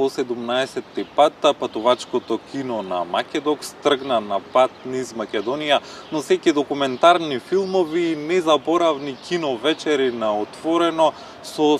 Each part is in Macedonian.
по 17-ти пат патувачкото кино на Македокс тргна на пат низ Македонија, носејќи документарни филмови, незаборавни кино вечери на отворено, со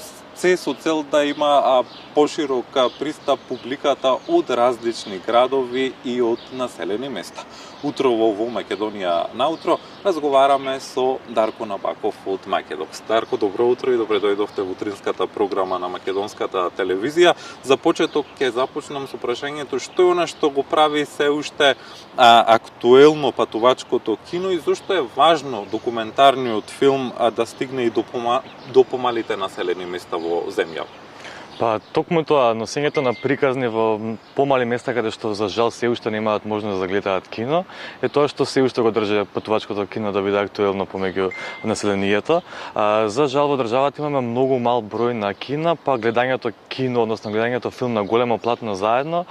цел да има поширок пристап публиката од различни градови и од населени места. Утрово во Македонија наутро разговараме со Дарко Набаков од Македокс. Дарко, добро утро и добре дојдовте во утринската програма на македонската телевизија. За почеток ќе започнам со прашањето што е она што го прави се уште актуелно патувачкото кино и зошто е важно документарниот филм да стигне и до помалите населени места во земја? Па токму тоа, носењето на приказни во помали места каде што за жал се уште немаат можност да гледаат кино, е тоа што се уште го држи патувачкото кино да биде актуелно помеѓу населението. За жал во државата имаме многу мал број на кина, па гледањето кино, односно гледањето филм на големо платно заедно,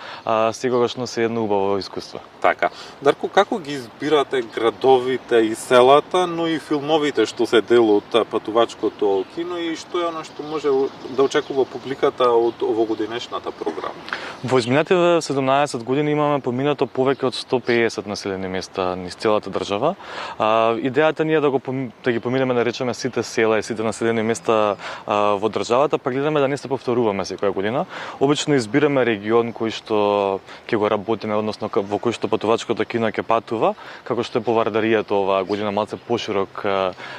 секогаш носи едно убаво искуство. Така. Дарко, како ги избирате градовите и селата, но и филмовите што се дел од патувачкото кино и што е оно што може да очекува публиката од овогодинешната програма? Во изминатите 17 години имаме поминато повеќе од 150 населени места низ целата држава. Идејата ни е да ги поминеме, да речеме, сите села и сите населени места во државата, па гледаме да не се повторуваме секоја година. Обично избираме регион кој што ќе го работиме, односно во кој што патувачкото кино ќе патува, како што е Повардаријата оваа година, малце поширок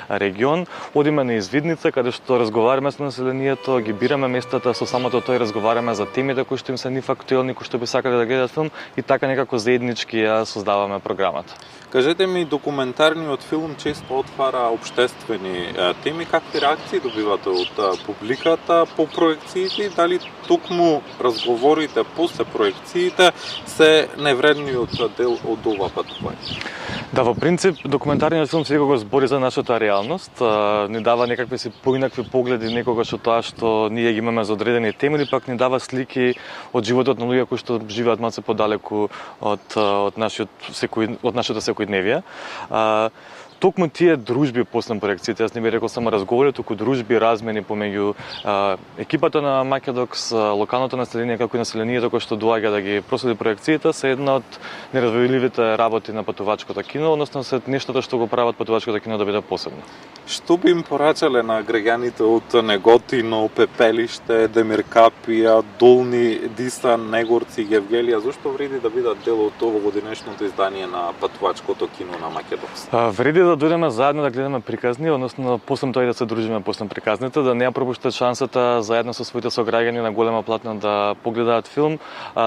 регион. Одиме на Извидница, каде што разговараме со населението, ги бираме местата, со самото тој разговараме за темите кои што им се нив актуелни, кои што би сакале да гледат филм и така некако заеднички ја создаваме програмата. Кажете ми, документарниот филм често отвара обштествени теми, какви реакции добивате од публиката по проекциите, дали токму разговорите после проекциите се највредниот дел од ова патување? Да, во принцип, документарниот филм секогаш збори за нашата реалност, ни дава некакви си поинакви погледи некогаш од тоа што ние ги имаме за одредени теми, или пак ни дава слики од животот на луѓе кои што живеат малце подалеку од нашето секојдневие. Токму тие дружби после проекциите, јас не би рекол само разговори, туку дружби, размени помеѓу екипата на Македокс, локалното население, како и населението кој што доаѓа да ги проследи проекциите, се една од нераздвојливите работи на патувачкото кино, односно се нештото што го прават патувачкото кино да биде посебно. Што би им порачале на граѓаните од Неготино, Пепелиште, Демиркапија, Долни, Дисан, Негорци, Гевгелија, зошто вреди да бидат дел од овогодинешното издание на патувачкото кино на Македокс? Вреди да дојдеме заедно да гледаме приказни, односно после тоа и да се дружиме после приказните, да не ја пропуштат шансата заедно со своите сограѓани на голема платна да погледаат филм,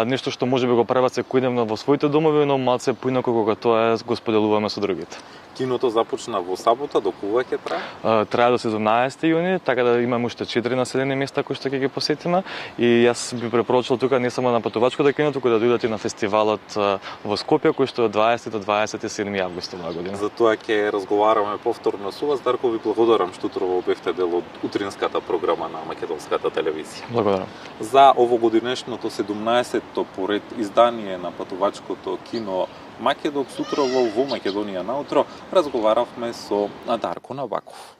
нешто што можеби го прават секојдневно во своите домови, но малце поинаку кога тоа го споделуваме со другите. Киното започна во сабота, до кога ќе трае? Трае до 17 јуни, така да имаме уште 4 населени места кои што ќе ги посетиме и јас би препорачал тука не само на патувачкото кино, туку да дојдат и на фестивалот во Скопје кој што е од 20 до 27 август оваа година. За тоа ќе разговараме повторно со вас. Дарко, ви благодарам што утрово бевте дел од утринската програма на македонската телевизија. Благодарам. За овогодинешното 17-то поред издание на патувачкото кино Македокс утрово во Македонија наутро разговаравме со Дарко Набаков.